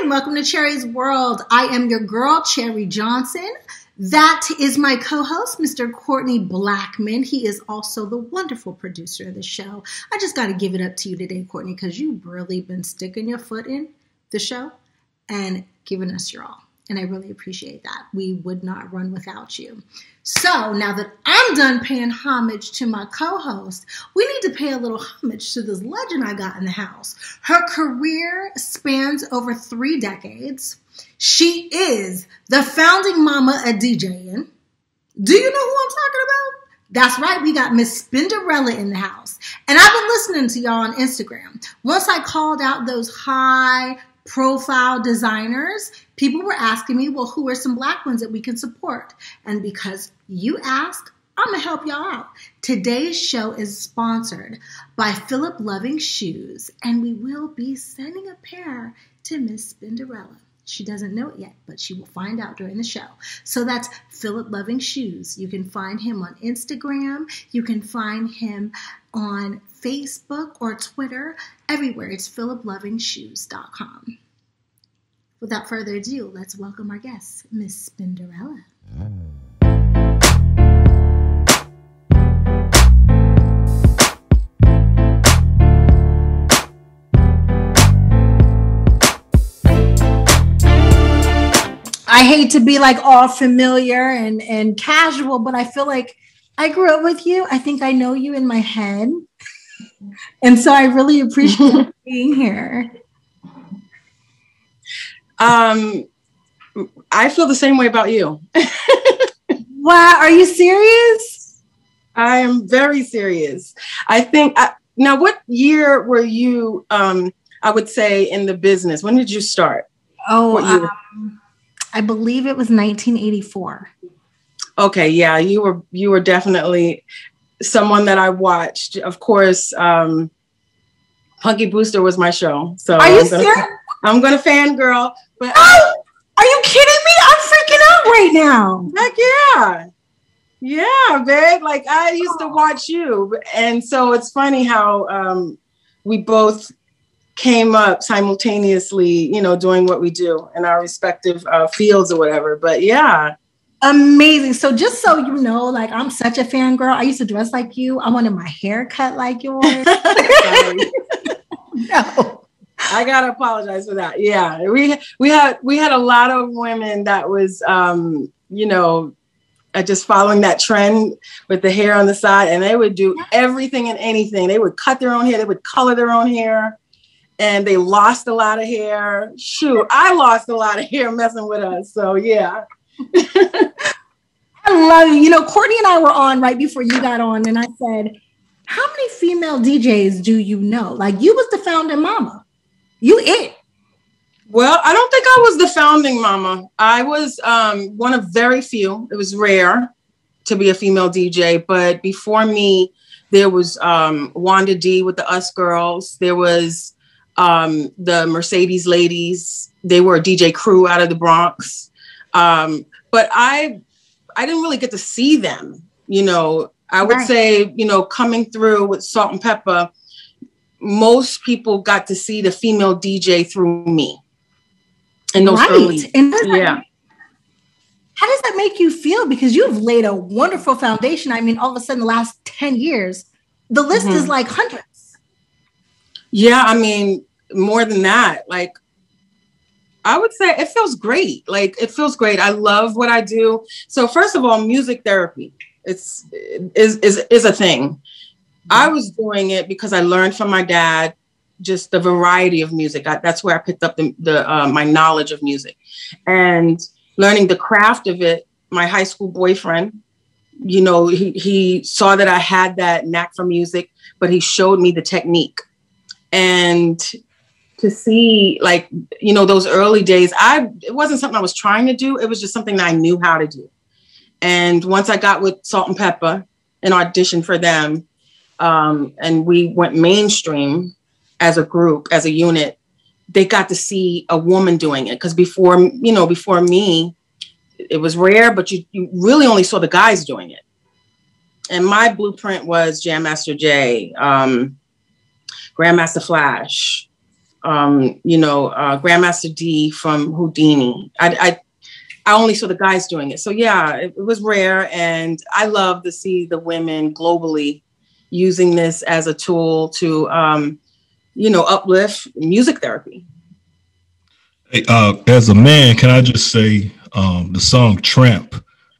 and welcome to Cherie's World. I am your girl, Cherie Johnson. That is my co-host, Mr. Courtney Blackman. He is also the wonderful producer of the show. I just got to give it up to you today, Courtney, because you've really been sticking your foot in the show and giving us your all. And I really appreciate that. We would not run without you. So now that I'm done paying homage to my co-host, we need to pay a little homage to this legend I got in the house. Her career spans over 3 decades. She is the founding mama of DJing. Do you know who I'm talking about? That's right. We got Miss Spinderella in the house. And I've been listening to y'all on Instagram. Once I called out those high profile designers, people were asking me, well, who are some black ones that we can support? And because you asked, I'm going to help y'all out. Today's show is sponsored by Philip Loving Shoes, and we will be sending a pair to Miss Spinderella. She doesn't know it yet, but she will find out during the show. So that's Philip Loving Shoes. You can find him on Instagram. You can find him on Facebook or Twitter. Everywhere. It's philiplovingshoes.com. Without further ado, let's welcome our guest, Miss Spinderella. I hate to be like all familiar and casual, but I feel like I grew up with you. I think I know you in my head. And so I really appreciate being here. I feel the same way about you. Wow. Are you serious? I am very serious. I think, now what year were you, I would say, in the business? When did you start? Oh, I believe it was 1984. Okay, yeah, you were definitely someone that I watched. Of course, Punky Brewster was my show. So are you serious? I'm gonna fangirl. But oh, are you kidding me? I'm freaking out right now. Heck yeah, babe. Like I used to watch you, and so it's funny how we both came up simultaneously, you know, doing what we do in our respective fields or whatever. But yeah. Amazing. So just so you know, like I'm such a fangirl. I used to dress like you. I wanted my hair cut like yours. No. I gotta apologize for that. Yeah. We had a lot of women that was you know, just following that trend with the hair on the side, and they would do everything and anything. They would cut their own hair, they would color their own hair. And they lost a lot of hair. Shoot, I lost a lot of hair messing with us. So, yeah. I love you. You know, Courtney and I were on right before you got on. And I said, how many female DJs do you know? Like, you was the founding mama. You it. Well, I don't think I was the founding mama. I was one of very few. It was rare to be a female DJ. But before me, there was Wanda D with the Us Girls. There was the Mercedes ladies. They were a DJ crew out of the Bronx. But I didn't really get to see them. You know, I would say, you know, coming through with Salt and Peppa, most people got to see the female DJ through me. In those early, yeah. How does that make you feel? Because you've laid a wonderful foundation. I mean, all of a sudden, the last 10 years, the list is like hundreds. Yeah, I mean, more than that. Like, I would say it feels great. Like, it feels great. I love what I do. So first of all, music therapy is a thing. I was doing it because I learned from my dad just the variety of music. That's where I picked up my knowledge of music. And learning the craft of it, my high school boyfriend, you know, he saw that I had that knack for music, but he showed me the technique. And to see, like, you know, those early days, it wasn't something I was trying to do. It was just something that I knew how to do. And once I got with Salt and Peppa and auditioned for them, and we went mainstream as a group, as a unit, they got to see a woman doing it. Because before me, it was rare, but you really only saw the guys doing it. And my blueprint was Jam Master Jay, Grandmaster Flash, Grandmaster D from Houdini. I only saw the guys doing it. So yeah, it was rare. And I love to see the women globally using this as a tool to, uplift music therapy. Hey, as a man, can I just say the song Tramp,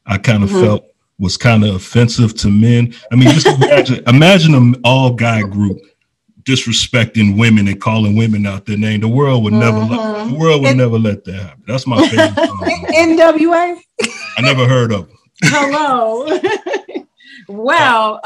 I kind of felt was kind of offensive to men. I mean, just imagine an all guy group disrespecting women and calling women out their name. The world would never let that happen. That's my favorite song. NWA? I never heard of them. Hello. Well,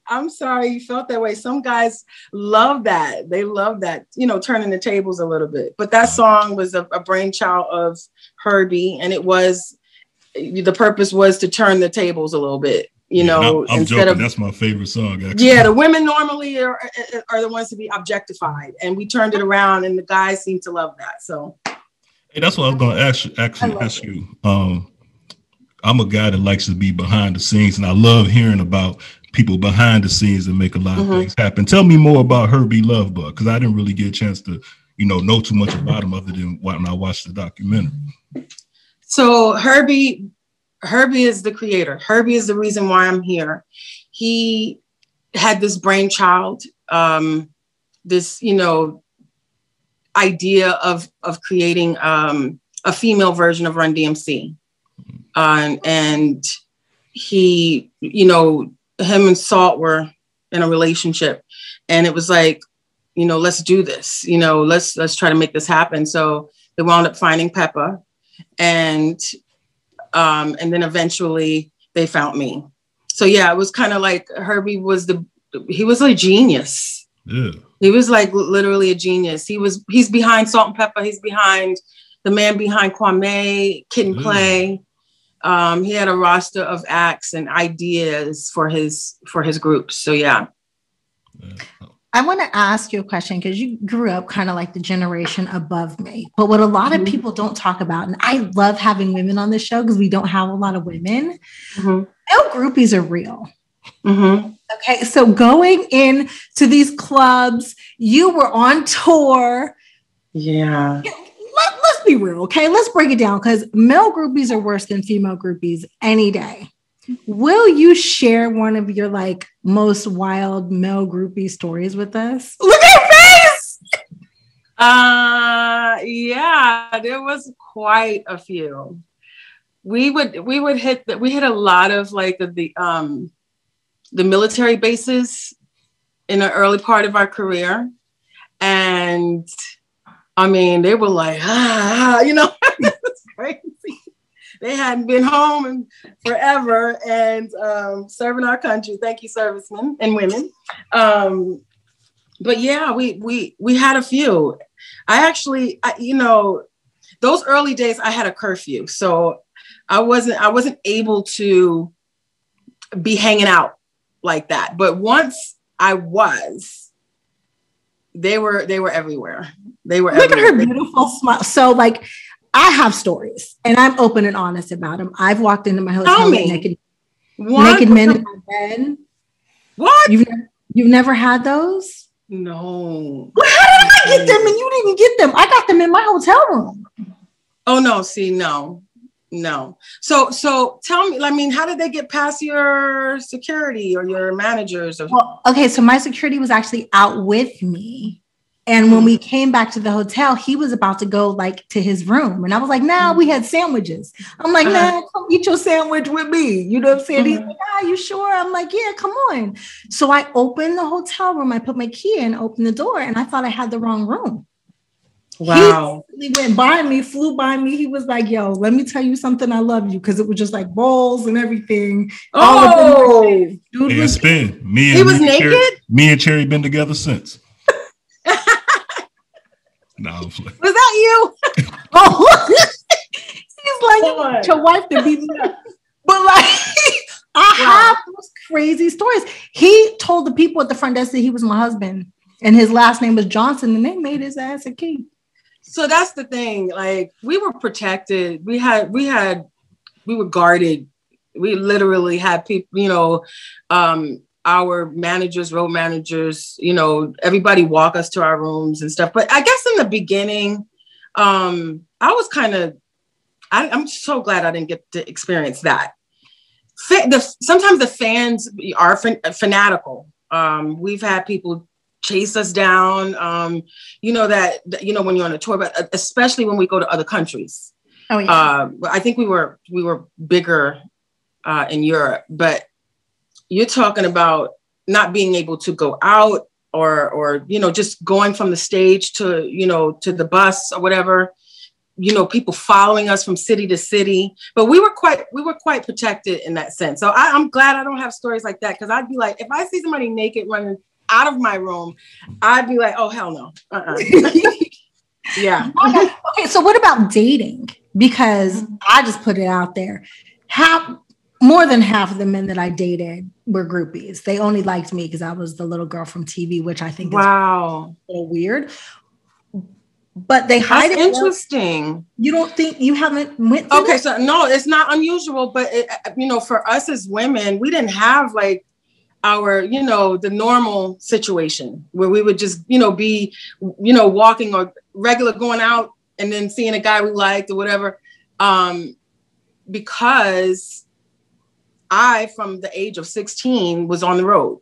I'm sorry you felt that way. Some guys love that. They love that, turning the tables a little bit. But that song was a brainchild of Herby, and the purpose was to turn the tables a little bit. I'm joking. That's my favorite song, actually. Yeah, the women normally are the ones to be objectified, and we turned it around, and the guys seem to love that. So, hey, that's what I was going to ask you. I'm a guy that likes to be behind the scenes, and I love hearing about people behind the scenes that make a lot of things happen. Tell me more about Herby Lovebug, because I didn't really get a chance to, know too much about him other than when I watched the documentary. So Herby is the creator. Herby is the reason why I'm here. He had this brainchild, this, idea of creating a female version of Run DMC. And he, him and Salt were in a relationship, and it was like, let's do this, let's try to make this happen. So they wound up finding Pepa, and then eventually they found me. So yeah, it was kind of like Herby he was a genius. Yeah. He was like literally a genius. He's behind Salt and Pepa. He's behind the man behind Kwame, Kid and Play. He had a roster of acts and ideas for his groups. So yeah. I want to ask you a question, because you grew up kind of like the generation above me. But what a lot of people don't talk about, and I love having women on this show because we don't have a lot of women, male groupies are real. Okay, so going into these clubs, you were on tour. Yeah. Let's be real, okay? Let's break it down, because male groupies are worse than female groupies any day. Will you share one of your most wild male groupie stories with us? Look at your face! Yeah, there was quite a few. We hit a lot of the military bases in the early part of our career. And I mean, they were like, it's crazy. They hadn't been home in forever and serving our country. Thank you, servicemen and women. But yeah, we had a few. Those early days I had a curfew, so I wasn't able to be hanging out like that. But once I was, they were everywhere. They were. Look everywhere. At her beautiful smile. So I have stories, and I'm open and honest about them. I've walked into my hotel with naked men in my bed. What? You've never had those? No. Well, how did I get them and you didn't get them? I got them in my hotel room. Oh no! See, no. So tell me. How did they get past your security or your managers? Well, okay. So my security was actually out with me. And when we came back to the hotel, he was about to go to his room. And I was like, nah, we had sandwiches. I'm like, nah, come eat your sandwich with me. You know what I'm saying? He's like, you sure? I'm like, yeah, come on. So I opened the hotel room. I put my key in, opened the door, and I thought I had the wrong room. Wow. He went by me, flew by me. He was like, yo, let me tell you something. I love you. Because it was just bowls and everything. Oh. Dude, it's been. He was naked? Me and Cherie been together since. No, was that you? He's like, your wife to beat me up. But I have those crazy stories. He told the people at the front desk that he was my husband, and his last name was Johnson, and they made his ass a king. So that's the thing. We were protected. We were guarded. We literally had people, our managers, road managers, you know, everybody walk us to our rooms and stuff. But I guess in the beginning, I was kind of, I'm so glad I didn't get to experience that. Sometimes the fans are fanatical. We've had people chase us down, you know, when you're on a tour, but especially when we go to other countries. Oh, yeah. I think we were bigger in Europe, but you're talking about not being able to go out or, you know, just going from the stage to, you know, to the bus or whatever, you know, people following us from city to city, but we were quite protected in that sense. So I'm glad I don't have stories like that. Cause I'd be like, if I see somebody naked running out of my room, I'd be like, oh, hell no. Yeah. Okay. So what about dating? Because I just put it out there. More than half of the men that I dated were groupies. They only liked me because I was the little girl from TV, which I think is a little weird. But they hide it. Interesting. You don't think you haven't went through Okay, so no, it's not unusual, but you know, for us as women, we didn't have like our, you know, the normal situation where we would just, you know, be, you know, walking or regular going out and then seeing a guy we liked or whatever. Because I, from the age of 16, was on the road.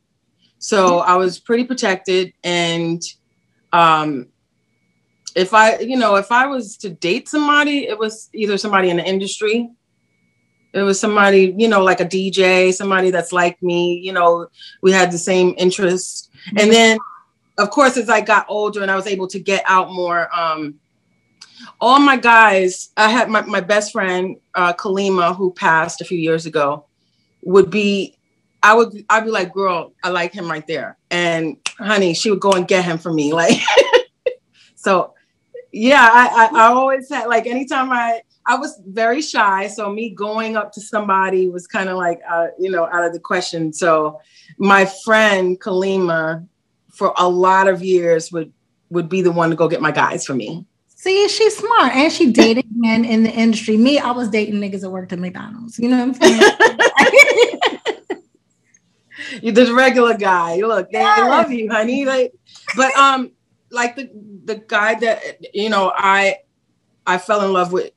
So I was pretty protected. And if I was to date somebody, it was either somebody in the industry. It was somebody, you know, like a DJ, somebody that's like me, you know, we had the same interests. And then, of course, as I got older and I was able to get out more, all my guys, I had my best friend, Kalima, who passed a few years ago, I'd be like, girl, I like him right there. And honey, she would go and get him for me. Like, so yeah, I always had, like, anytime I was very shy. So me going up to somebody was kind of like, you know, out of the question. So my friend Kalima for a lot of years would be the one to go get my guys for me. See, she's smart, and she dated men in the industry. Me, I was dating niggas that worked at McDonald's. You know what I'm saying? You're the regular guy. Look, they love you, honey. Like, but like the guy that, you know, I fell in love with,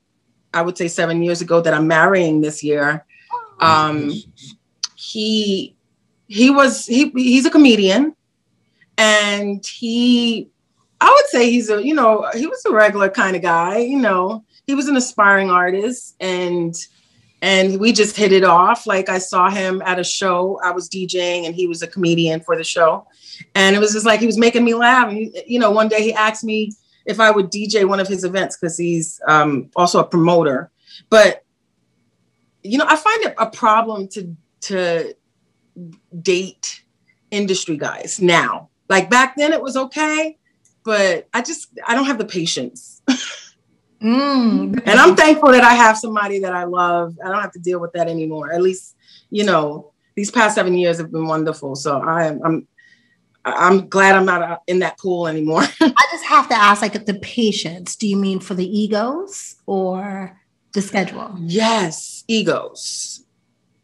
I would say 7 years ago, that I'm marrying this year. He's a comedian, and I would say he was a regular kind of guy. You know, he was an aspiring artist, and we just hit it off. Like, I saw him at a show. I was DJing and he was a comedian for the show. And it was just like, he was making me laugh. And you know, one day he asked me if I would DJ one of his events, because he's also a promoter. But, you know, I find it a problem to date industry guys now. Like, back then it was okay, but I don't have the patience. And I'm thankful that I have somebody that I love. I don't have to deal with that anymore. At least, you know, these past 7 years have been wonderful. So I'm glad I'm not in that pool anymore. I just have to ask, like, the patience. Do you mean for the egos or the schedule? Yes, egos.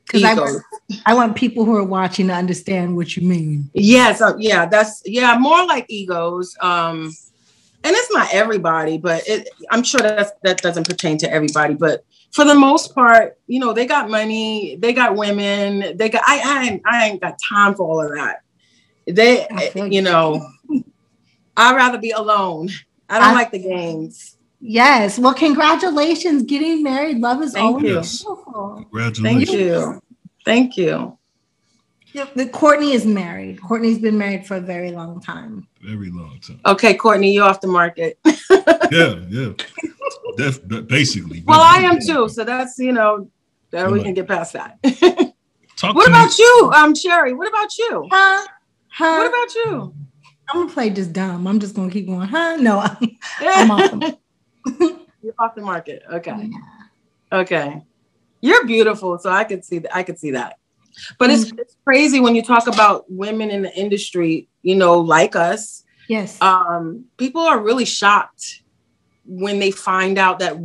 Because I want people who are watching to understand what you mean. Yes, more like egos. And it's not everybody, but I'm sure that doesn't pertain to everybody. But for the most part, you know, they got money, they got women, I ain't got time for all of that. You know, I'd rather be alone. I don't like the games. Yes. Well, congratulations, getting married. Love is always beautiful. Congratulations. Thank you. Courtney is married. Courtney's been married for a very long time. Very long time. Okay, Courtney, you're off the market. Yeah. That's basically. Well, I am too. So that's, you know, that we can get past that. What about you, Cherie? What about you? Huh? What about you? I'm gonna play just dumb. I'm just gonna keep going. Huh? No, I'm off. You're off the market. Okay. Yeah. Okay. You're beautiful, so I could see that. But it's crazy when you talk about women in the industry, you know, like us. Yes. People are really shocked when they find out that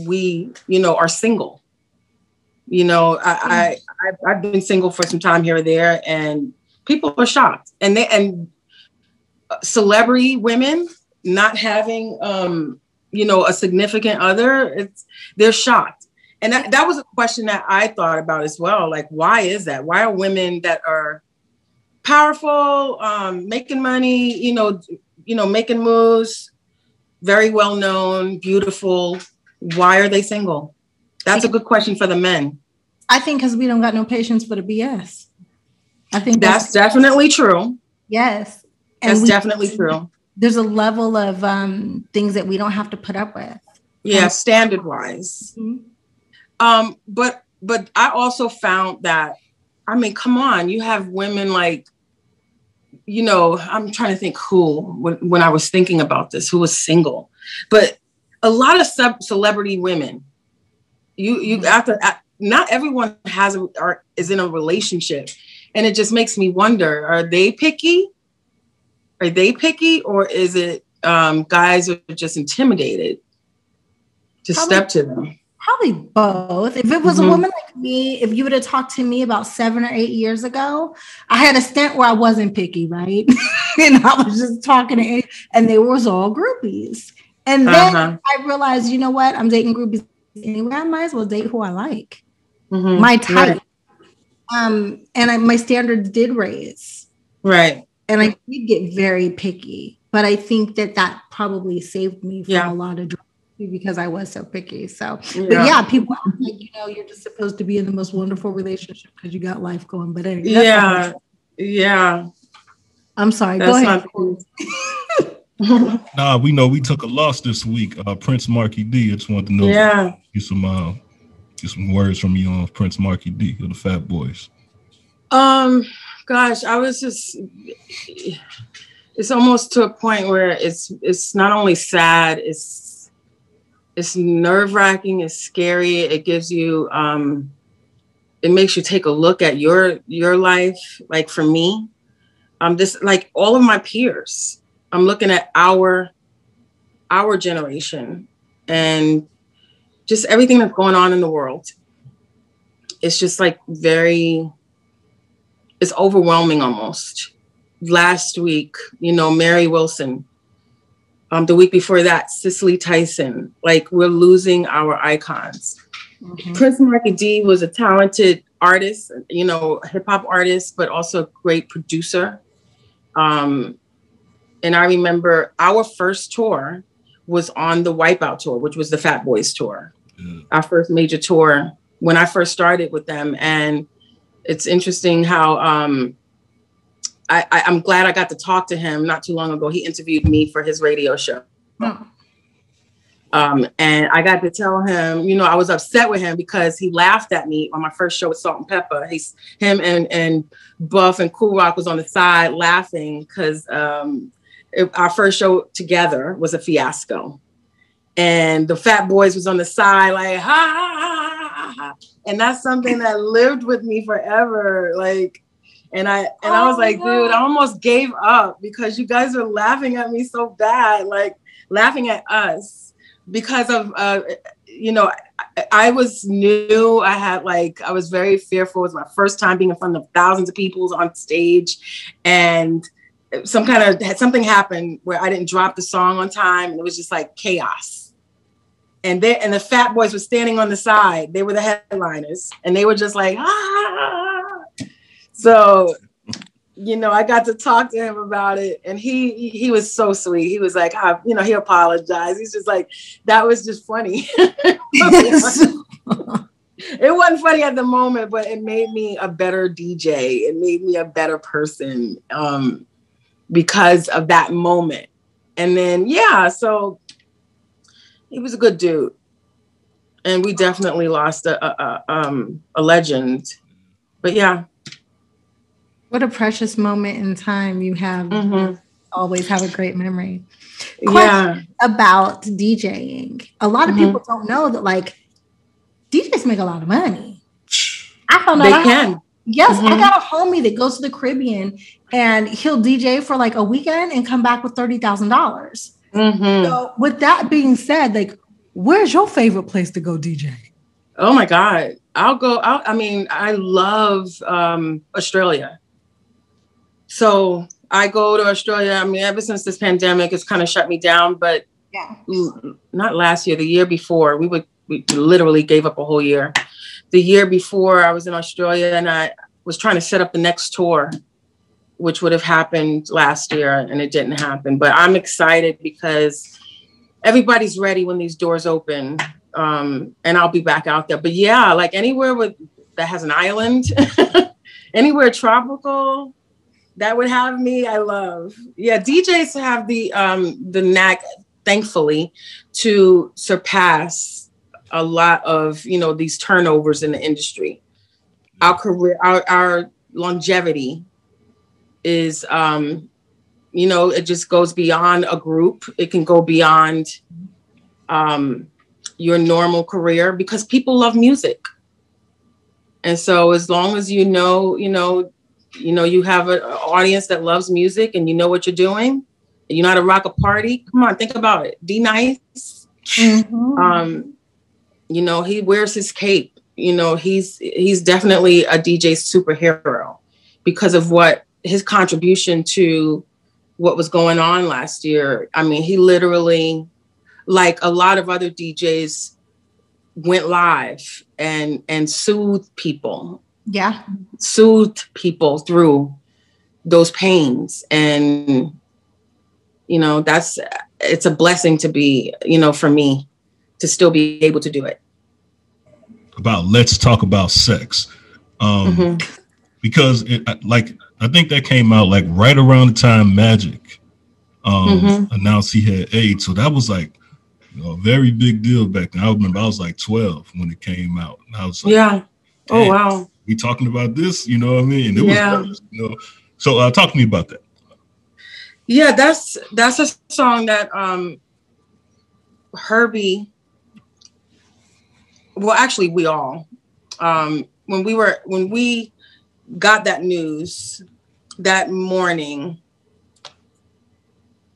we, you know, are single. You know, I've been single for some time here or there, and People are shocked, and celebrity women not having, a significant other, they're shocked. And that was a question that I thought about as well. Like, why is that? Why are women that are powerful, making money, making moves, very well known, beautiful, why are they single? That's a good question for the men. I think because we don't got no patience for the BS. I think that's definitely true. Yes. And that's definitely true. There's a level of things that we don't have to put up with. Yeah, standard wise. Mm-hmm. But I also found that, I mean, come on, you have women like, I'm trying to think when I was thinking about this, who was single, but a lot of celebrity women, not everyone is in a relationship. And it just makes me wonder, are they picky? Or is it guys are just intimidated to step to them? Probably both. If it was a woman like me, if you would have talked to me about 7 or 8 years ago, I had a stint where I wasn't picky, right? And I was just talking to, and they was all groupies. And then I realized, you know what? I'm dating groupies anyway. I might as well date who I like. My type. Right. And my standards did raise. Right. And I did get very picky. But I think that probably saved me from a lot of drugs because I was so picky. So, but people are like, you're just supposed to be in the most wonderful relationship because you got life going. But anyway. Yeah. I'm sorry. Go ahead. Nah, we took a loss this week. Prince Marky D. I just wanted to know. Get some words from you on Prince Marky D of the Fat Boys. Gosh, I was just. It's almost to a point where it's not only sad. It's nerve-wracking. It's scary. It gives you. It makes you take a look at your life. Like for me, just like all of my peers. I'm looking at our generation and just everything that's going on in the world. It's just like it's overwhelming almost. Last week, Mary Wilson. The week before that, Cicely Tyson. Like, we're losing our icons. Prince Marky D was a talented artist, hip hop artist, but also a great producer. And I remember our first tour was on the Wipeout tour, which was the Fat Boys tour. Our first major tour when I first started with them. And it's interesting how I'm glad I got to talk to him not too long ago. He interviewed me for his radio show. And I got to tell him, I was upset with him because he laughed at me on my first show with Salt and Pepper. Him and Buff and Cool Rock was on the side laughing because our first show together was a fiasco. And the Fat Boys was on the side like, ha, ha, ha, ha, ha. And that's something that lived with me forever. Like, and I was like, dude, I almost gave up because you guys are laughing at me so bad, like laughing at us because of, I was new. I was very fearful. It was my first time being in front of thousands of people on stage, and something happened where I didn't drop the song on time, and it was just like chaos. And the Fat Boys were standing on the side. They were the headliners, and they were just like, ah. So, I got to talk to him about it, and he was so sweet. He was like, he apologized. He's just like, that was just funny. It wasn't funny at the moment, but it made me a better DJ. It made me a better person because of that moment. And then, so he was a good dude. And we definitely lost a legend. But yeah. What a precious moment in time you have. Always have a great memory. Question about DJing. A lot of people don't know that DJs make a lot of money. I found out they can. Yes, I got a homie that goes to the Caribbean and he'll DJ for a weekend and come back with $30,000. So with that being said, where's your favorite place to go DJ? Oh my God. I love Australia. So I go to Australia. I mean, ever since this pandemic, it's kind of shut me down. But not last year, the year before, we literally gave up a whole year. The year before, I was in Australia and I was trying to set up the next tour, which would have happened last year, and it didn't happen. But I'm excited because everybody's ready when these doors open, and I'll be back out there. But yeah, like anywhere that has an island, anywhere tropical, that would have me. I love. Yeah, DJs have the knack, thankfully, to surpass a lot of these turnovers in the industry. Our career, our longevity is it just goes beyond a group. It can go beyond your normal career because people love music. And so as long as you have an audience that loves music and you know what you're doing, and you know how to rock a party, come on, think about it. D Nice. Mm-hmm. He wears his cape. He's definitely a DJ superhero because of what his contribution to what was going on last year. I mean, he literally, like a lot of other DJs, went live and soothed people. Yeah. Soothed people through those pains. And, it's a blessing to be, for me to still be able to do it. About Let's Talk About Sex. Because I think that came out like right around the time Magic announced he had AIDS. So that was like a very big deal back then. I remember I was like 12 when it came out. And I was like, yeah. Oh, wow. We talking about this, you know what I mean? And it was, So talk to me about that. Yeah, that's a song that Herby, well, actually we all, when we got that news that morning,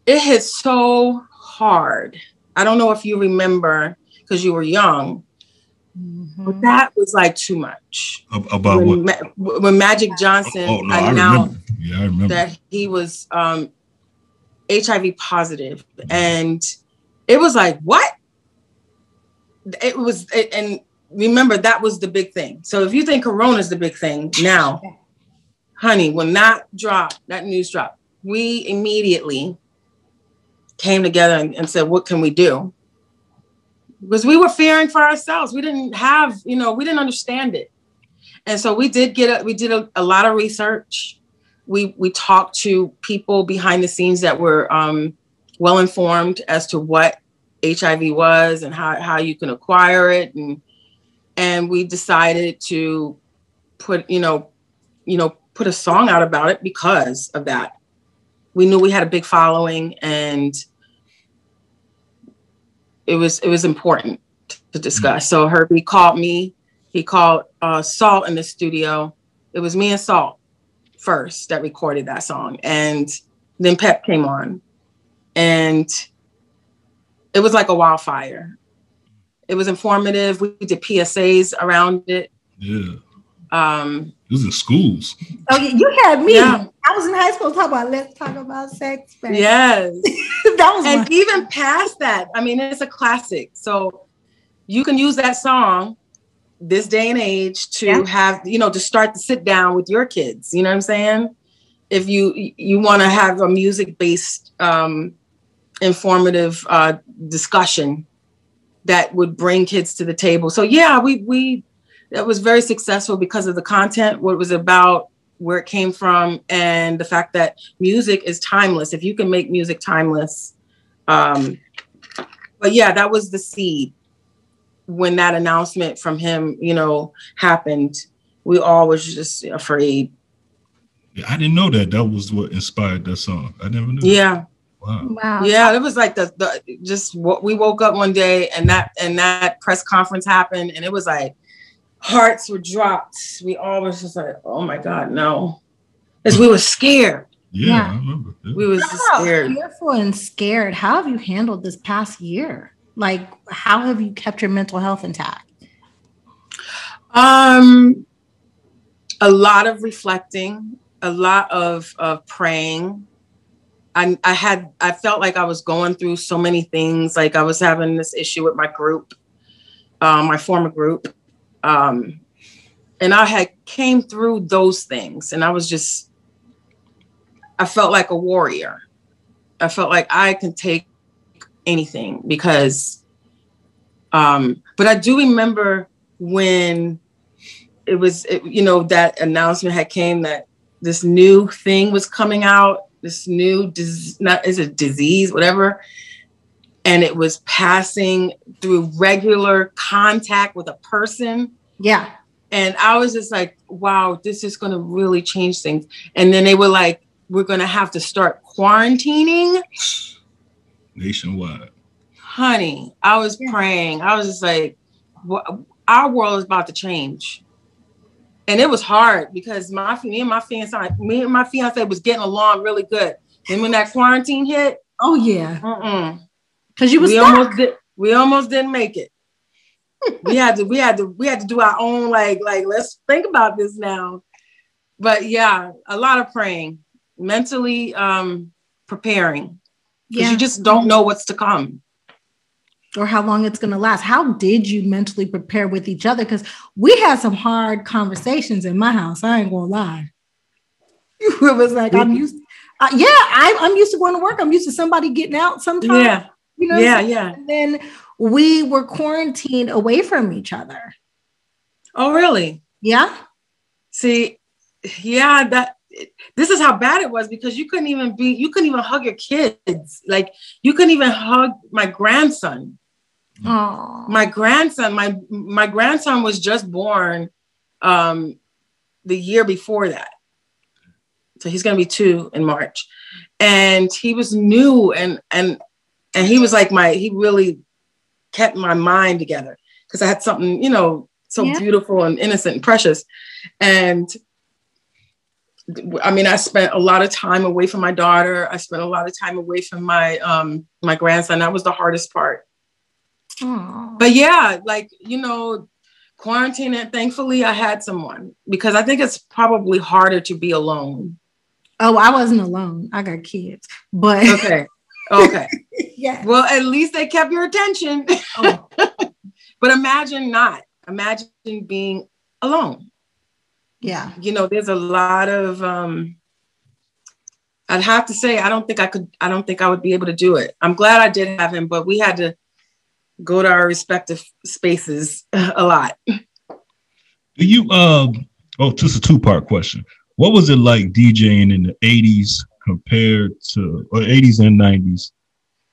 it hit so hard. I don't know if you remember because you were young, but that was like too much. About what? When Magic Johnson announced I remember that he was HIV positive, and it was like, what? And remember, that was the big thing. So if you think Corona is the big thing now, honey, when that news dropped, we immediately came together and said, what can we do? Because we were fearing for ourselves. We didn't have, we didn't understand it. And so we did a lot of research. We talked to people behind the scenes that were well informed as to what HIV was and how you can acquire it. And we decided to put a song out about it because of that. We knew we had a big following, and it was important to discuss. So Herby called me. He called Salt in the studio. It was me and Salt first that recorded that song, and then Pep came on, and it was like a wildfire. It was informative. We did PSAs around it. Yeah. It was in schools. Oh, you had me. Yeah. I was in high school talking about Let's Talk About Sex. Baby. Yes. That was and even past that, I mean, it's a classic. So you can use that song this day and age to have, to start to sit down with your kids. You know what I'm saying? If you want to have a music-based informative discussion that would bring kids to the table. So yeah, that was very successful because of the content, what it was about, where it came from, and the fact that music is timeless. If you can make music timeless. But yeah, that was the seed. When that announcement from him, happened, we all was just afraid. Yeah, I didn't know that was what inspired that song. I never knew. Yeah. Wow. Yeah, it was like the just what we woke up one day and that press conference happened, and it was like hearts were dropped. We all was just like, oh my God, no. Because we were scared. Yeah, I remember. Yeah. We was scared. Fearful and scared. How have you handled this past year? Like, how have you kept your mental health intact? A lot of reflecting. a lot of praying. I felt like I was going through so many things. Like I was having this issue with my group, my former group. And I had came through those things, and I felt like a warrior. I felt like I can take anything because, but I do remember when that announcement had came that this new thing was coming out, this new disease, whatever. And it was passing through regular contact with a person. Yeah. And I was just like, wow, this is going to really change things. And then they were like, we're going to have to start quarantining nationwide. Honey, I was praying. I was just like, our world is about to change. And it was hard because me and my fiance was getting along really good. And when that quarantine hit, oh yeah, because we almost didn't make it. we had to do our own like let's think about this now. But yeah, a lot of praying, mentally preparing, because you just don't know what's to come. Or how long it's going to last. How did you mentally prepare with each other? Because we had some hard conversations in my house. I ain't going to lie. It was like, I'm used to going to work. I'm used to somebody getting out sometimes. Yeah. Yeah. And then we were quarantined away from each other. Oh, really? Yeah. See, yeah, this is how bad it was, because you couldn't even hug your kids. Like you couldn't even hug my grandson. Oh, my grandson was just born the year before that. So he's going to be 2 in March, and he was new. And he was like he really kept my mind together, because I had something, beautiful and innocent and precious. And I mean, I spent a lot of time away from my daughter. I spent a lot of time away from my grandson. That was the hardest part. Aww. But yeah, quarantine. And thankfully I had someone, because I think it's probably harder to be alone. Oh, I wasn't alone. I got kids, but okay. Yeah. Well, at least they kept your attention. Oh. But imagine being alone. Yeah. There's a lot of, I'd have to say, I don't think I would be able to do it. I'm glad I did have him, but we had to go to our respective spaces a lot. Do you, just a 2-part question. What was it like DJing in the 80s or 80s and 90s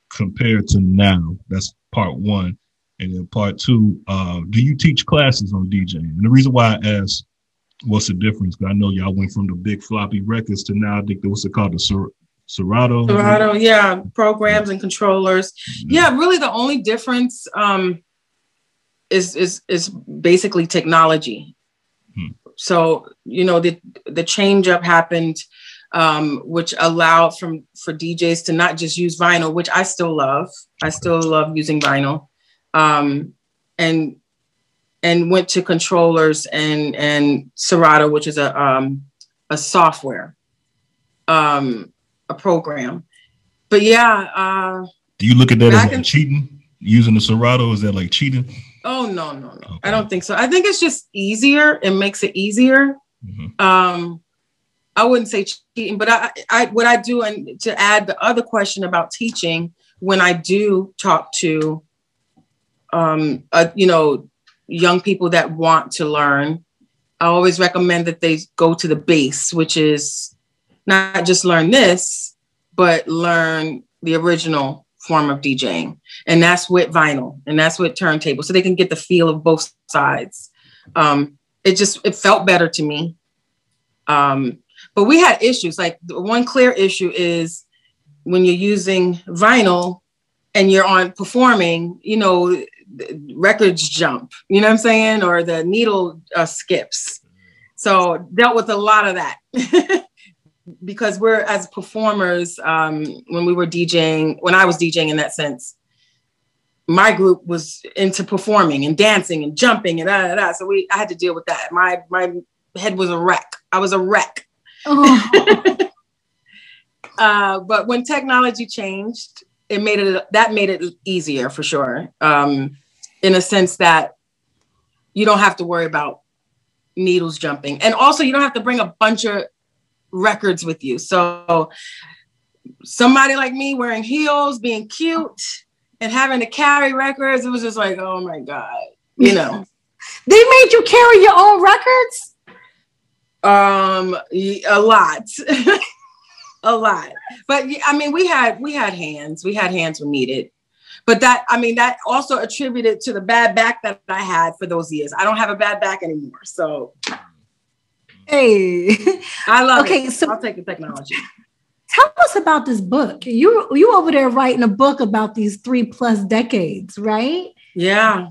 compared to now? That's part 1. And then part 2, do you teach classes on DJing? And the reason why I asked, what's the difference? Because I know y'all went from the big floppy records to now, I think what's it called, the Serato? Serato, yeah, programs and controllers. Yeah, really the only difference is basically technology. So, the change up happened, which allowed for DJs to not just use vinyl, which I still love. I still love using vinyl. And went to controllers and Serato, which is a software, a program. But yeah. Do you look at that as like cheating? Using the Serato, is that like cheating? Oh, no. Okay. I don't think so. I think it's just easier. It makes it easier. Mm-hmm. I wouldn't say cheating, but what I do, and to add the other question about teaching, when I do talk to, young people that want to learn, I always recommend that they go to the base, which is not just learn this, but learn the original form of DJing. And that's with vinyl, and that's with turntable, so they can get the feel of both sides. It felt better to me. But we had issues. Like the one clear issue is when you're using vinyl and you're on performing, records jump, you know what I'm saying? Or the needle skips. So dealt with a lot of that because we're, as performers, when we were DJing, when I was DJing in that sense, my group was into performing and dancing and jumping and So I had to deal with that. My head was a wreck. I was a wreck. Oh. But when technology changed, made it easier for sure. In a sense that you don't have to worry about needles jumping. And also you don't have to bring a bunch of records with you. So somebody like me wearing heels, being cute and having to carry records, it was just like, oh my God, you know. They made you carry your own records? A lot. A lot. But I mean, we had hands. We had hands when needed. But that also attributed to the bad back that I had for those years. I don't have a bad back anymore. So hey. I love it. So I'll take the technology. Tell us about this book. You over there writing a book about these 3+ decades, right? Yeah.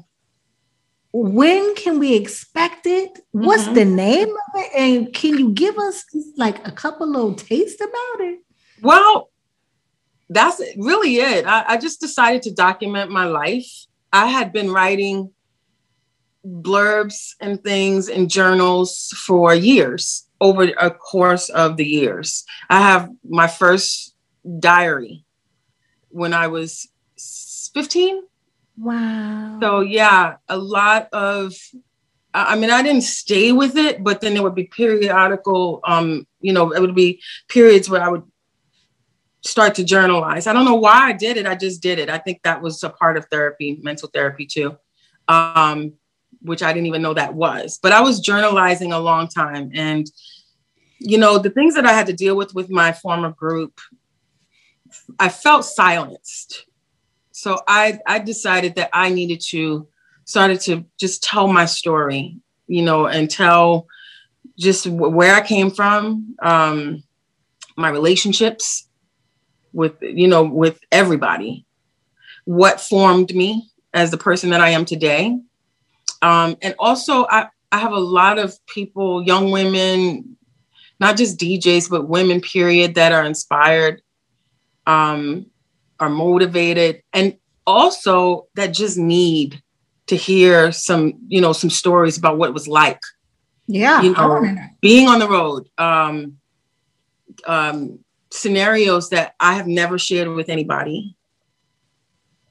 When can we expect it? What's the name of it? And can you give us like a couple little tastes about it? Well, that's really it. I just decided to document my life. I had been writing blurbs and things in journals for years, over a course of the years. I have my first diary when I was 15. Wow. So yeah, a lot of, I didn't stay with it, but then there would be periodical, it would be periods where I would start to journalize. I don't know why I did it. I just did it. I think that was a part of therapy, mental therapy too, which I didn't even know that was. But I was journalizing a long time. And, the things that I had to deal with my former group, I felt silenced. So I decided that I needed to started to just tell my story, and tell just where I came from, my relationships with everybody, what formed me as the person that I am today. And also I have a lot of people, young women, not just DJs, but women, period, that are inspired, are motivated, and also that just need to hear some stories about what it was like. Yeah. Being on the road, scenarios that I have never shared with anybody.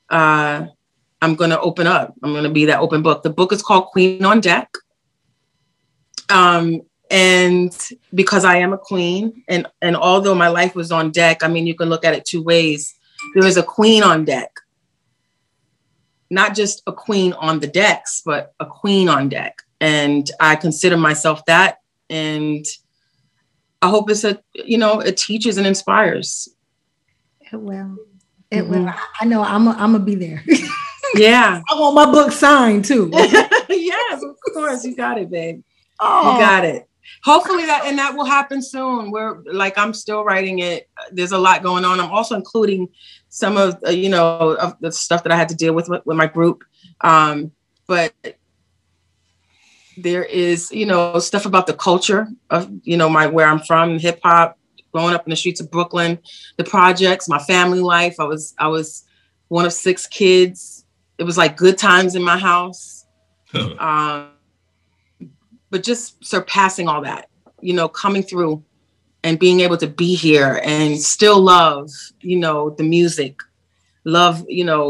I'm going to open up. I'm going to be that open book. The book is called Queen on Deck. And because I am a queen, and although my life was on deck, you can look at it two ways. There is a queen on deck, not just a queen on the decks, but a queen on deck. And I consider myself that. And I hope it teaches and inspires. It will. It will. I know I'm gonna be there. Yeah. I want my book signed too. Yes, of course. You got it, babe. Oh. You got it. Hopefully that will happen soon. I'm still writing it. There's a lot going on. I'm also including some of, of the stuff that I had to deal with my group. But there is, stuff about the culture of, where I'm from, hip hop, growing up in the streets of Brooklyn, the projects, my family life. I was one of 6 kids. It was like good times in my house. But just surpassing all that, coming through and being able to be here and still love, the music, love, yeah,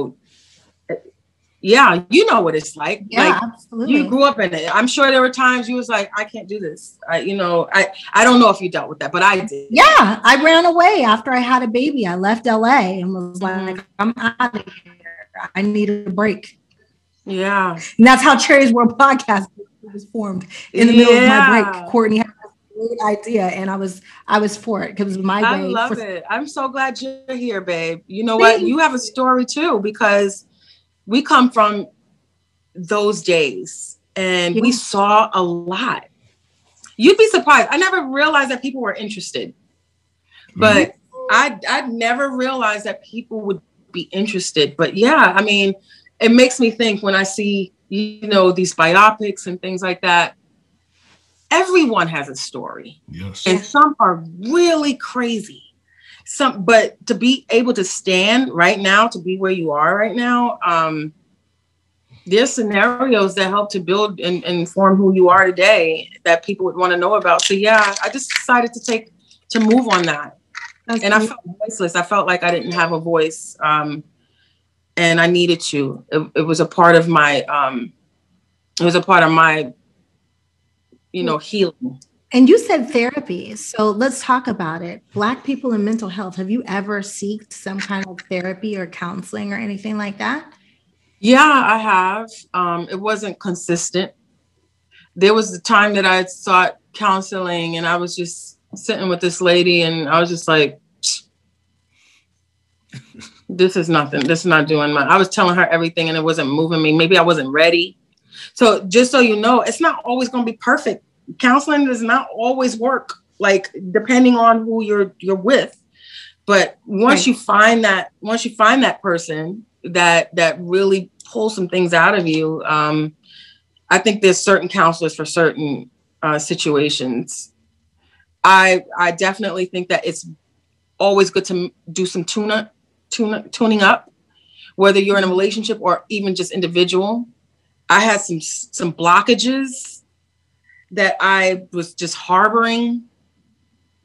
what it's like. Yeah, absolutely. You grew up in it. I'm sure there were times you was like, I can't do this. I don't know if you dealt with that, but I did. Yeah, I ran away after I had a baby. I left LA and was like, I'm out of here. I need a break. Yeah. And that's how Cherie's World podcast was formed in the middle of my break. Courtney had a great idea, and I was for it because it was my way. I love it. I'm so glad you're here, babe. You know what? You have a story too, because we come from those days and we saw a lot. You'd be surprised. I never realized that people were interested, but I never realized that people would be interested. But yeah, it makes me think when I see, these biopics and things like that. Everyone has a story. Yes. And some are really crazy. But to be able to stand right now, to be where you are right now, there's scenarios that help to build and inform who you are today that people would want to know about. So yeah, I just decided to move on that. And I felt voiceless. I felt like I didn't have a voice. And I needed to. It was a part of my healing. And you said therapy. So let's talk about it. Black people in mental health. Have you ever sought some kind of therapy or counseling or anything like that? Yeah, I have. It wasn't consistent. There was the time that I sought counseling and I was just sitting with this lady and I was just like, this is nothing. This is not doing I was telling her everything and it wasn't moving me. Maybe I wasn't ready. So just so you know, it's not always going to be perfect. Counseling does not always work, like depending on who you're with. But once you find that person that really pulls some things out of you, I think there's certain counselors for certain situations. I definitely think that it's always good to do some tuning up, whether you're in a relationship or even just individual. I had some blockages that I was just harboring,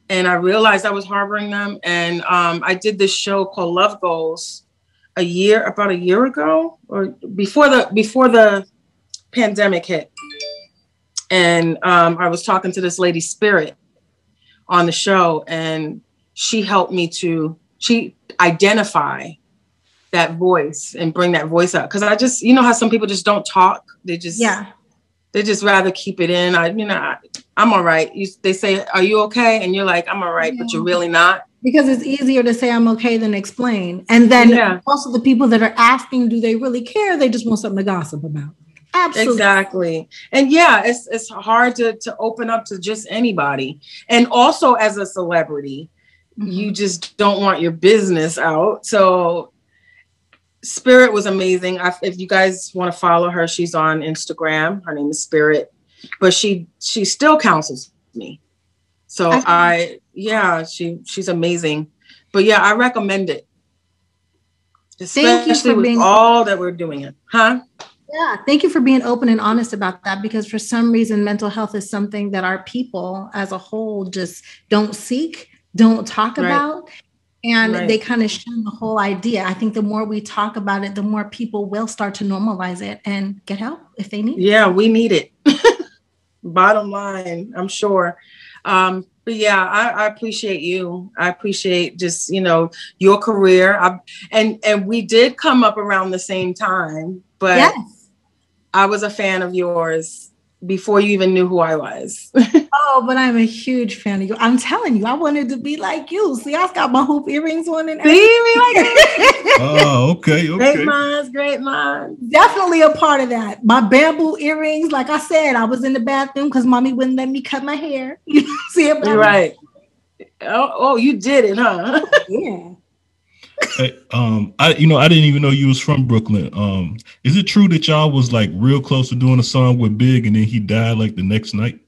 and I realized I was harboring them. And I did this show called Love Goals about a year ago, or before the pandemic hit. And I was talking to this lady, Spirit, on the show, and she helped me she identify that voice and bring that voice up. Cause I just, you know how some people just don't talk. They just rather keep it in. I'm all right. They say, are you okay? And you're like, I'm all right, but you're really not. Because it's easier to say I'm okay than explain. And then also the people that are asking, do they really care? They just want something to gossip about. Absolutely. Exactly. And yeah, it's hard to open up to just anybody. And also as a celebrity, you just don't want your business out. So Spirit was amazing. If you guys want to follow her, she's on Instagram. Her name is Spirit, but she still counsels me. So she's amazing. But yeah, I recommend it. Especially with all that we're doing it. Huh? Yeah, thank you for being open and honest about that, because for some reason, mental health is something that our people as a whole just don't seek, don't talk about. And they kind of shun the whole idea. I think the more we talk about it, the more people will start to normalize it and get help if they need it. Yeah, we need it. Bottom line, I'm sure. But yeah, I appreciate you. I appreciate just, your career. And we did come up around the same time, but I was a fan of yours before you even knew who I was. Oh, but I'm a huge fan of you. I'm telling you, I wanted to be like you. See, I got my hoop earrings on and everything. See me like that? Oh, okay. Great minds. Definitely a part of that. My bamboo earrings, like I said, I was in the bathroom because mommy wouldn't let me cut my hair. You see it? Right. Oh, you did it, huh? Yeah. Hey, I didn't even know you was from Brooklyn. Is it true that y'all was like real close to doing a song with Big and then he died like the next night?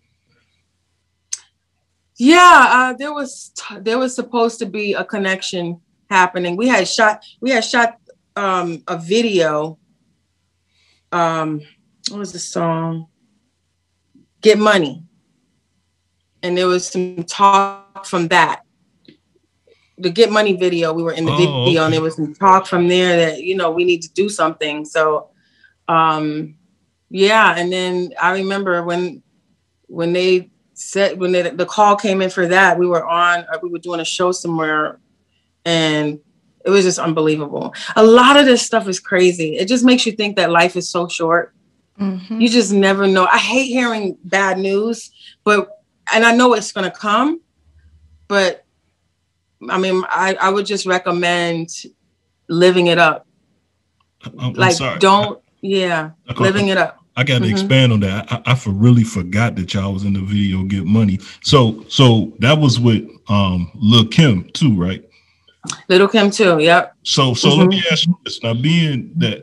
Yeah, there was supposed to be a connection happening. We had shot a video. What was the song? Get Money. And there was some talk from that. The Get Money video, we were in the video, and there was some talk from there that, we need to do something. So, and then I remember when they said, the call came in for that, we were doing a show somewhere, and it was just unbelievable. A lot of this stuff is crazy. It just makes you think that life is so short. Mm-hmm. You just never know. I hate hearing bad news, and I know it's going to come, but I mean, I would just recommend living it up. I'm sorry. Living it up. I got to expand on that. I really forgot that y'all was in the video Get Money. So that was with Lil' Kim too, right? Little Kim too, yep. So let me ask you this. Now, being that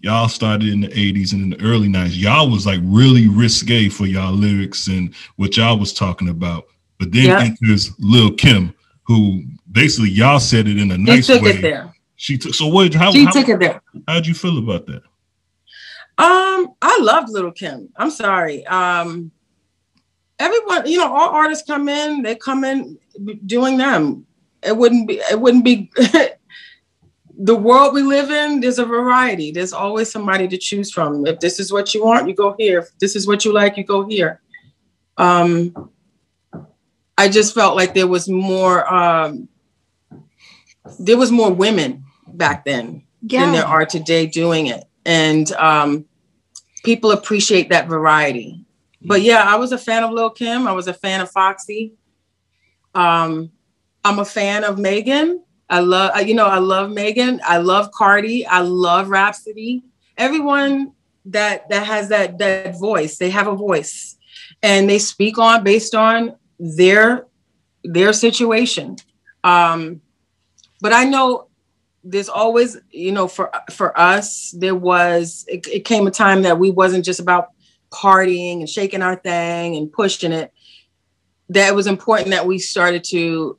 y'all started in the 80s and in the early 90s, y'all was like really risque for y'all lyrics and what y'all was talking about. But then enters Lil' Kim, who basically y'all said it in a nice way. She took it there. She took it there. How'd you feel about that? I loved Little Kim. I'm sorry. Everyone, all artists come in, they come in doing them. It wouldn't be the world we live in. There's a variety. There's always somebody to choose from. If this is what you want, you go here. If this is what you like, you go here. I just felt like there was more women back then than there are today doing it. And people appreciate that variety. But yeah, I was a fan of Lil' Kim. I was a fan of Foxy. I'm a fan of Megan. I love Megan. I love Cardi. I love Rhapsody. Everyone that has that voice, they have a voice, and they speak based on their situation. But I know there's always, for us, it came a time that we wasn't just about partying and shaking our thing and pushing it. That it was important that we started to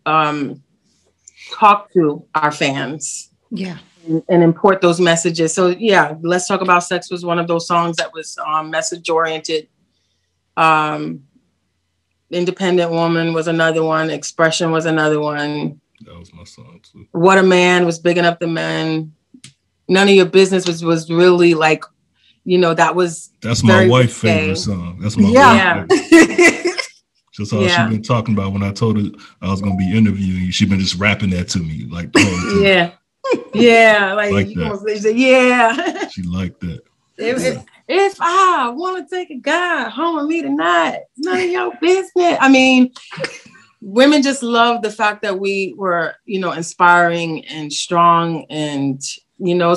talk to our fans. Yeah. And import those messages. So yeah, Let's Talk About Sex was one of those songs that was message oriented. Independent Woman was another one. Expression was another one. That was my song too. What a Man was bigging up the men. None of Your Business was really like, that's my wife's favorite song. That's my wife's favorite. Just all she's been talking about when I told her I was going to be interviewing you. She's been just rapping that to me like the whole time. Yeah. Like that. Yeah. She liked that. If I want to take a guy home with me tonight, none of your business. I mean, women just love the fact that we were, inspiring and strong. And,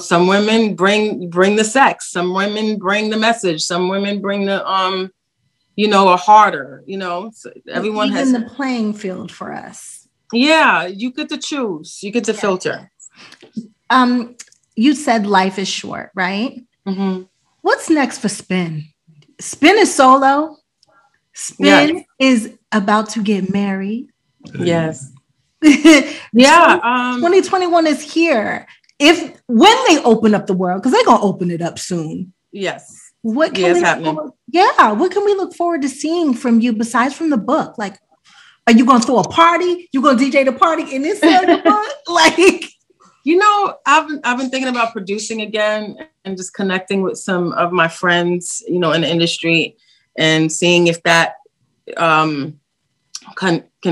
some women bring the sex. Some women bring the message. Some women bring the, a harder, so everyone has the playing field for us. Yeah. You get to choose. You get to filter. You said life is short, right? Mm-hmm. What's next for Spin? Spin is solo. Spin is about to get married. Yes. Yeah. 2021 is here. When they open up the world, because they're gonna open it up soon. Yes. What can what can we look forward to seeing from you besides from the book? Like, are you gonna throw a party? You gonna DJ the party in this the book? Like, I've been thinking about producing again and just connecting with some of my friends, in the industry and seeing if that can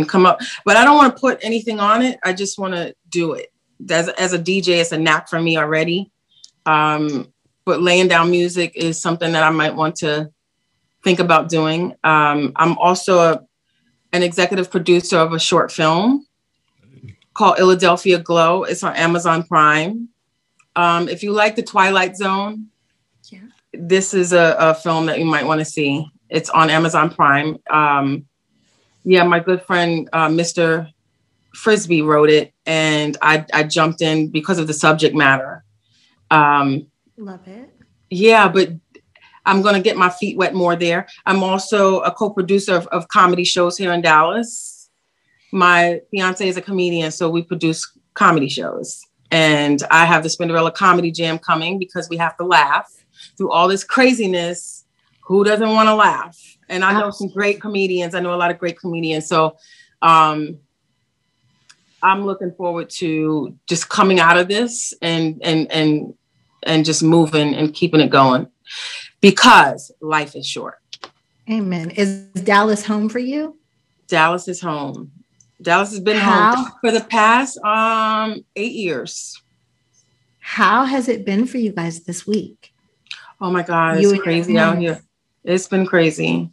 come up. But I don't want to put anything on it. I just want to do it. As a DJ, it's a knack for me already. But laying down music is something that I might want to think about doing. I'm also an executive producer of a short film called Philadelphia Glow. It's on Amazon Prime. If you like The Twilight Zone, this is a film that you might want to see. It's on Amazon Prime. My good friend, Mr. Frisbee wrote it, and I jumped in because of the subject matter. Love it. Yeah, but I'm going to get my feet wet more there. I'm also a co-producer of comedy shows here in Dallas. My fiance is a comedian, so we produce comedy shows. And I have the Spinderella Comedy Jam coming because we have to laugh through all this craziness. Who doesn't want to laugh? And I know some great comedians. I know a lot of great comedians. So I'm looking forward to just coming out of this and just moving and keeping it going because life is short. Amen. Is Dallas home for you? Dallas is home. Dallas has been home for the past 8 years. How has it been for you guys this week? Oh my God, it's crazy out here. It's been crazy.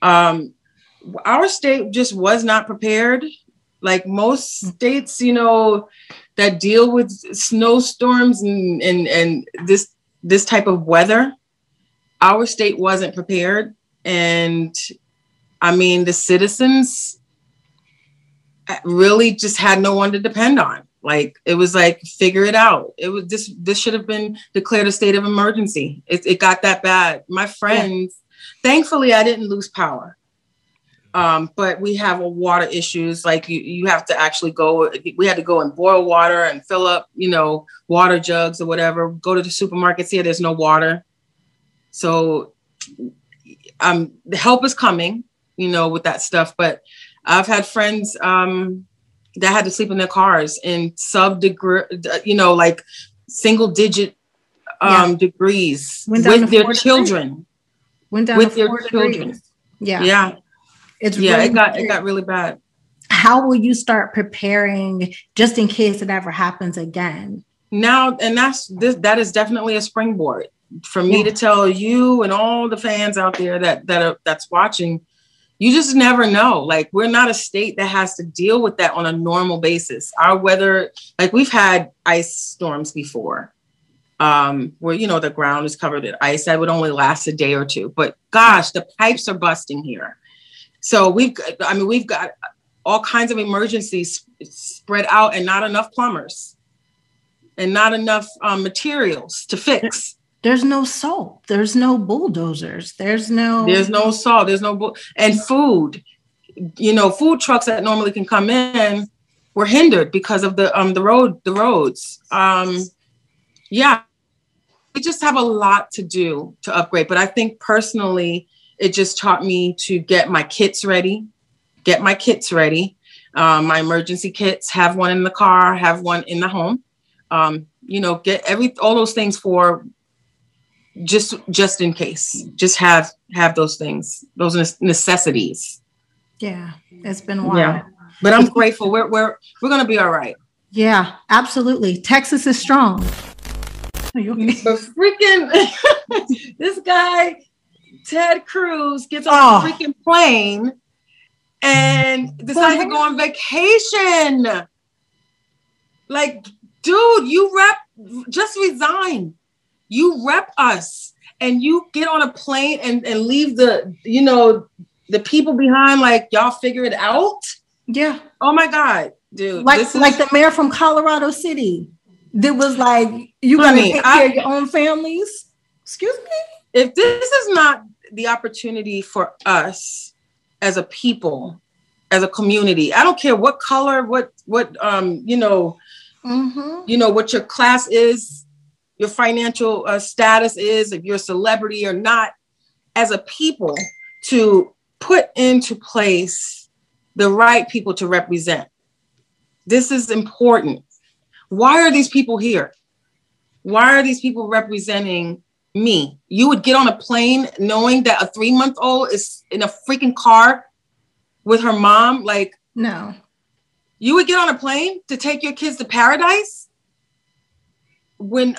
Our state just was not prepared. Like most states, that deal with snowstorms and this type of weather, our state wasn't prepared. And I mean, the citizens really just had no one to depend on. Like, it was like, figure it out. It was this should have been declared a state of emergency. It got that bad. My friends, thankfully, I didn't lose power. But we have water issues. Like you have to actually go. We had to go and boil water and fill up, water jugs or whatever. Go to the supermarkets here. There's no water. So the help is coming, with that stuff. But I've had friends that had to sleep in their cars in sub-degree, like single digit degrees with their children. Went down with their children. Yeah. Yeah. It got really bad. How will you start preparing just in case it ever happens again? Now, and that is definitely a springboard for me to tell you and all the fans out there that's watching. You just never know. Like, we're not a state that has to deal with that on a normal basis. Our weather, like, we've had ice storms before, where, the ground is covered in ice. That would only last a day or two. But gosh, the pipes are busting here. So we've got all kinds of emergencies spread out and not enough plumbers and not enough materials to fix. There's no salt. There's no bulldozers. There's no salt. There's no and food. Food trucks that normally can come in were hindered because of the roads. We just have a lot to do to upgrade. But I think personally, it just taught me to get my kits ready. My emergency kits, have one in the car, have one in the home. Get all those things for just in case. Just have those things, those necessities. Yeah, it's been a while. Yeah. But I'm grateful. We're gonna be all right. Yeah, absolutely. Texas is strong. But freaking this guy, Ted Cruz, gets on a freaking plane and decides to go on vacation. Like, dude, just resign. You rep us and you get on a plane and leave the people behind. Like, y'all figure it out. Yeah. Oh my God, dude. Like the mayor from Colorado City. That was like, you gonna take care of your own families? Excuse me? If this is not the opportunity for us as a people, as a community, I don't care what color, what what your class is, your financial status is, if you're a celebrity or not, as a people, to put into place the right people to represent. This is important. Why are these people here? Why are these people representing me? You would get on a plane knowing that a 3-month-old is in a freaking car with her mom? Like, no. You would get on a plane to take your kids to paradise when,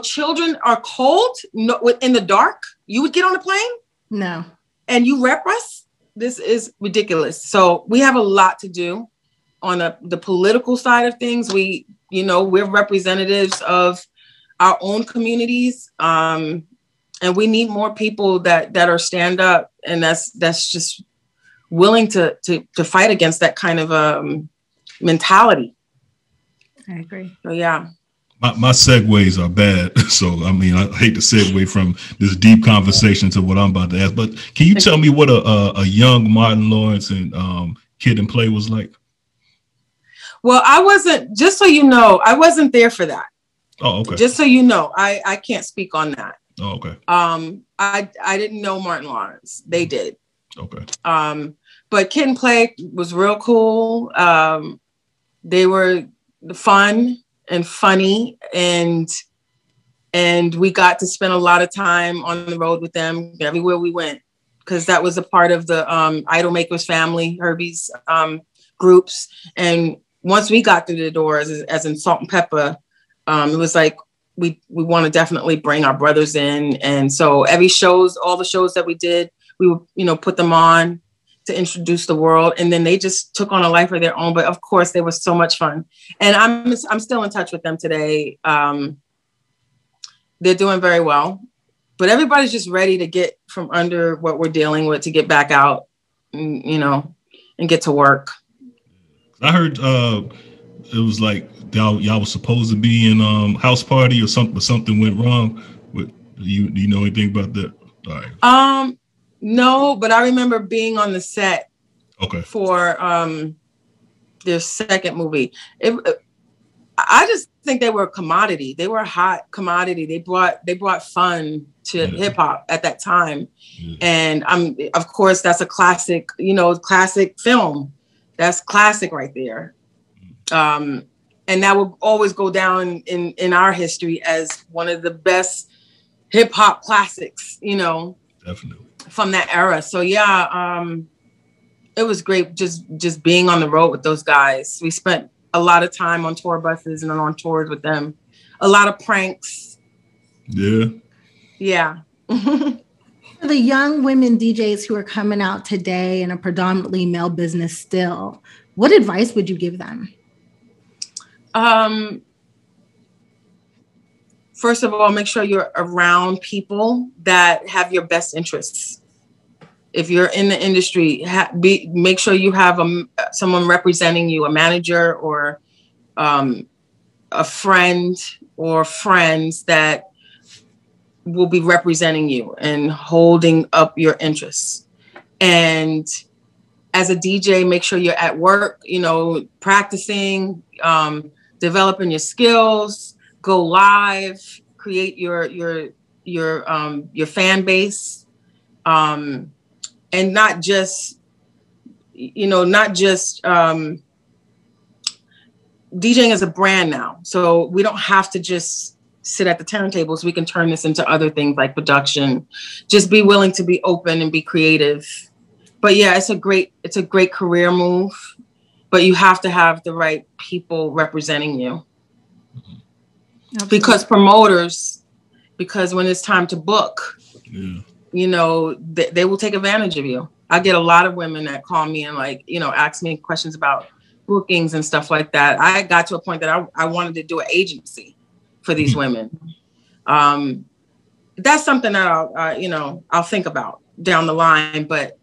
children are cold in the dark? You would get on a plane? No. And you rep us? This is ridiculous. So we have a lot to do on the political side of things. We're representatives of our own communities. And we need more people that are stand up and that's just willing to fight against that kind of mentality. I agree. So yeah. My segues are bad. So, I hate to segue from this deep conversation to what I'm about to ask, but can you tell me what a young Martin Lawrence and Kid and Play was like? Well, I wasn't there for that. Oh, okay. Just so you know, I can't speak on that. Oh, okay. I didn't know Martin Lawrence. They did. Okay. But Kid and Play was real cool. They were fun and funny, and we got to spend a lot of time on the road with them everywhere we went, because that was a part of the Idol Makers family, Herby's groups. And once we got through the door as in Salt and Peppa, it was like we want to definitely bring our brothers in. And so all the shows that we did, we would put them on to introduce the world, and then they just took on a life of their own. But of course, they were so much fun, and I'm still in touch with them today. They're doing very well, but everybody's just ready to get from under what we're dealing with to get back out, and get to work. I heard it was like y'all was supposed to be in house party or something, but something went wrong. Do you know anything about that? All right. No, but I remember being on the set Okay. For their second movie. I just think they were a commodity. They were a hot commodity. They brought fun to hip hop at that time. And of course that's a classic, classic film. That's classic right there. And that will always go down in our history as one of the best hip hop classics, Definitely. from that era. So yeah, it was great just being on the road with those guys. We spent a lot of time on tour buses and on tours with them. A lot of pranks. Yeah. Yeah. For the young women DJs who are coming out today in a predominantly male business still, what advice would you give them? First of all, make sure you're around people that have your best interests. If you're in the industry, make sure you have someone representing you, a manager or a friend or friends that will be representing you and holding up your interests. And as a DJ, make sure you're at work, practicing, developing your skills, go live, create your fan base. And not just DJing is a brand now. So we don't have to just sit at the turntables. We can turn this into other things like production. Just be willing to be open and be creative. But yeah, it's a great career move, but you have to have the right people representing you. Absolutely. Because when it's time to book, they will take advantage of you. I get a lot of women that call me and ask me questions about bookings and stuff like that. I got to a point that I wanted to do an agency for these women. That's something that I'll think about down the line. But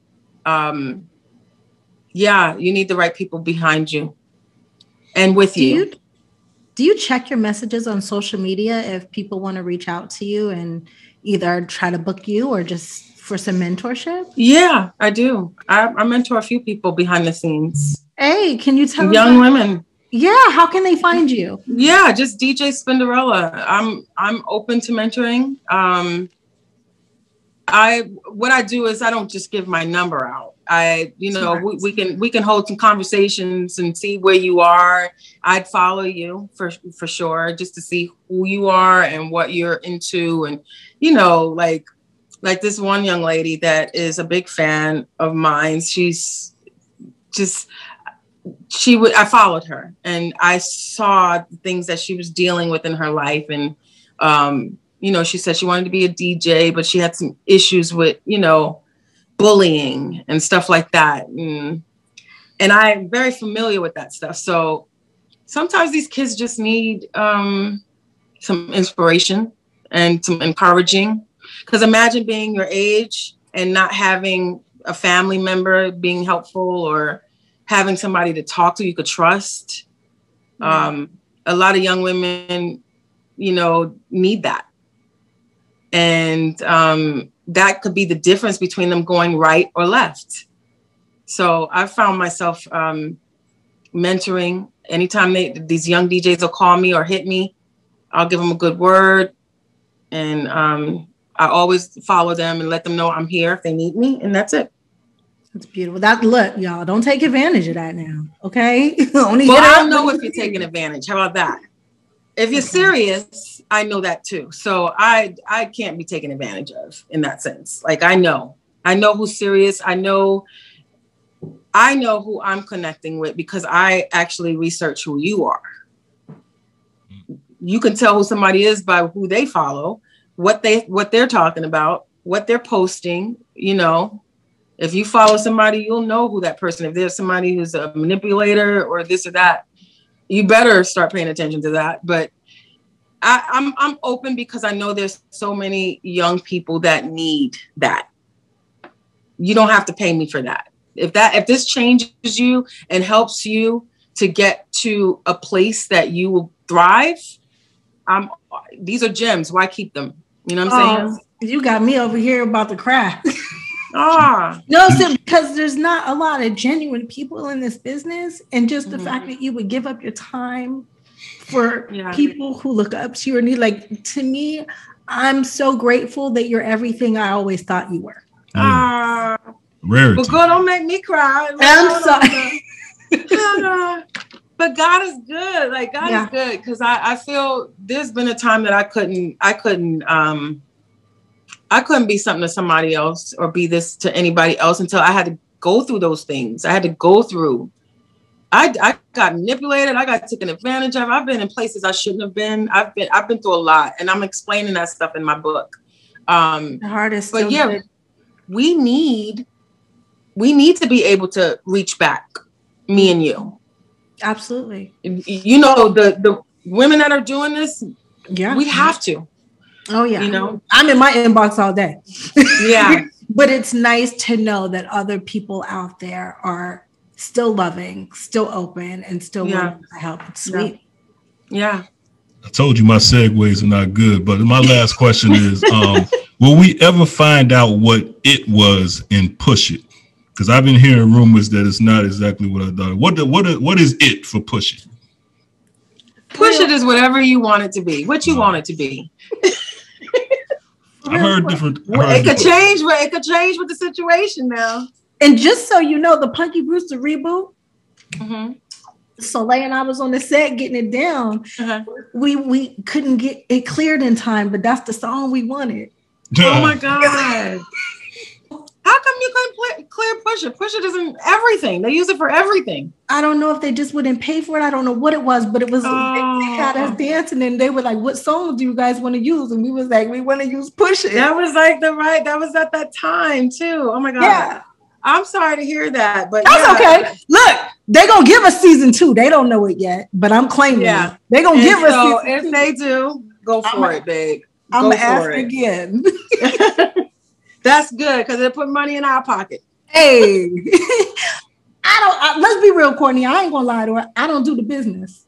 you need the right people behind you and with you. Do you check your messages on social media if people want to reach out to you and either try to book you or just for some mentorship? Yeah, I do. I mentor a few people behind the scenes. Hey, can you tell young women? Yeah, how can they find you? Yeah, just DJ Spinderella. I'm open to mentoring. What I do is I don't just give my number out. We can hold some conversations and see where you are. I'd follow you for sure, just to see who you are and what you're into. And, like this one young lady that is a big fan of mine. I followed her and I saw the things that she was dealing with in her life. And, she said she wanted to be a DJ, but she had some issues with, bullying and stuff like that. And I'm very familiar with that stuff. So sometimes these kids just need some inspiration and some encouraging. Because imagine being your age and not having a family member being helpful or having somebody to talk to you could trust. A lot of young women, need that. And that could be the difference between them going right or left. So I found myself mentoring. Anytime these young DJs will call me or hit me, I'll give them a good word. And I always follow them and let them know I'm here if they need me. And that's it. That's beautiful. Look, y'all, don't take advantage of that now. Okay. I don't know if you're taking advantage. How about that? If you're serious, I know that too. So I can't be taken advantage of in that sense. Like I know who's serious. I know who I'm connecting with because I actually research who you are. You can tell who somebody is by who they follow, what they're talking about, what they're posting. If you follow somebody, you'll know who that person. If there's somebody who's a manipulator or this or that, you better start paying attention to that. But I'm open because I know there's so many young people that need that. You don't have to pay me for that. If this changes you and helps you to get to a place that you will thrive, these are gems. Why keep them? You know what I'm saying? You got me over here about the craft. No, so because there's not a lot of genuine people in this business, and just the fact that you would give up your time for people who look up to you or need, like, to me, I'm so grateful that you're everything I always thought you were. Rarity. Well, girl, don't make me cry. I'm sorry. But God is good. Like, God is good, because I feel there's been a time that I couldn't be something to somebody else or be this to anybody else until I had to go through those things. I had to go through. I got manipulated. I got taken advantage of. I've been in places I shouldn't have been. I've been through a lot, and I'm explaining that stuff in my book. The heart is still good. we need to be able to reach back, me and you. Absolutely. You know, the women that are doing this, we have to. Oh yeah. You know, I'm in my inbox all day. Yeah. But it's nice to know that other people out there are still loving, still open, and still willing to help. It's sweet. Yeah. I told you my segues are not good, but my last question is, will we ever find out what it was in Push It? Because I've been hearing rumors that it's not exactly what I thought. What is it for Push It? Push It is whatever you want it to be. What you want it to be. I've heard different. It could change with the situation now. And just so you know, the Punky Brewster reboot. Soleil and I was on the set getting it down. We couldn't get it cleared in time, but that's the song we wanted. Oh my God. How come you couldn't clear Push It? Push It isn't everything. They use it for everything. I don't know if they just wouldn't pay for it. I don't know what it was, but it was they had us dancing, and they were like, "What song do you guys want to use?" And we was like, "We want to use Push It." That was like that was at that time too. Oh my God. Yeah. I'm sorry to hear that, but that's okay. Look, they gonna give us season 2. They don't know it yet, but I'm claiming it. They gonna give us season 2. If they do, go for it, babe. I'm gonna ask again. That's good, because they put money in our pocket. Hey, let's be real, Courtney. I ain't gonna lie to her. I don't do the business.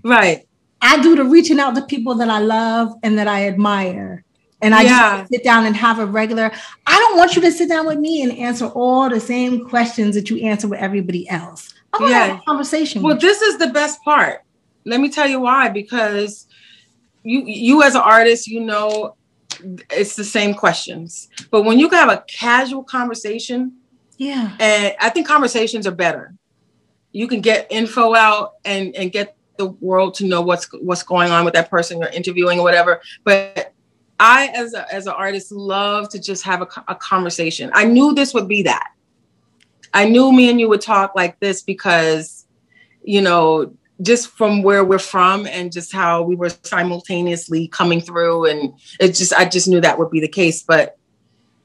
Right. I do the reaching out to people that I love and that I admire. And I just sit down and have a regular. I don't want you to sit down with me and answer all the same questions that you answer with everybody else. I want to have a conversation. Well, this is the best part. Let me tell you why. Because you as an artist, you know, it's the same questions. But when you can have a casual conversation, and I think conversations are better. You can get info out and get the world to know what's going on with that person you're interviewing or whatever. But I, as an artist, love to just have a conversation. I knew this would be that. I knew me and you would talk like this because, you know, just from where we're from and just how we were simultaneously coming through. And I just knew that would be the case. But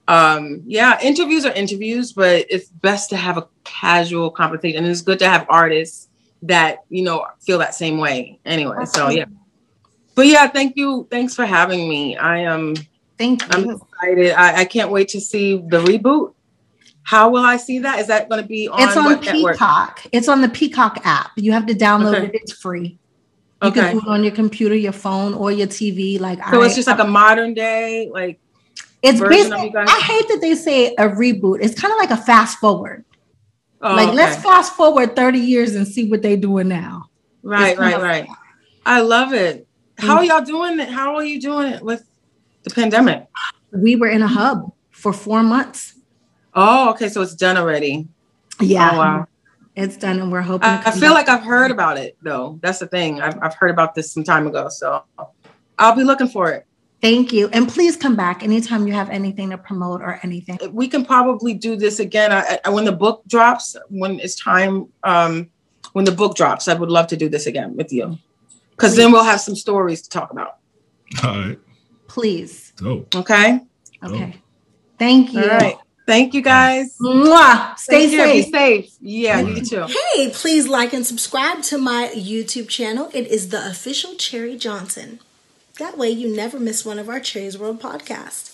interviews are interviews, but it's best to have a casual conversation. And it's good to have artists that, you know, feel that same way anyway. So, yeah. But yeah, thank you. Thanks for having me. Thank you. I'm excited. I can't wait to see the reboot. How will I see that? Is that going to be on? It's on Peacock. Network? It's on the Peacock app. You have to download it. It's free. You can do it on your computer, your phone, or your TV. So it's just like a modern day, like. It's basically. I hate that they say a reboot. It's kind of like a fast forward. Let's fast forward 30 years and see what they're doing now. Right. I love it. How are y'all doing it? How are you doing it with the pandemic? We were in a hub for 4 months. Oh, okay. So it's done already. Yeah. Oh, wow. It's done, and we're hoping. I feel like I've heard about it, though. That's the thing. I've heard about this some time ago, so I'll be looking for it. Thank you, and please come back anytime you have anything to promote or anything. We can probably do this again when the book drops. When it's time, when the book drops, I would love to do this again with you, because then we'll have some stories to talk about. All right. Please. Oh. Okay. Okay. Thank you. All right. Thank you, guys. Mwah. Stay safe. Be safe. Yeah, you too. Hey, please like and subscribe to my YouTube channel. It is the official Cherie Johnson. That way you never miss one of our Cherie's World podcasts.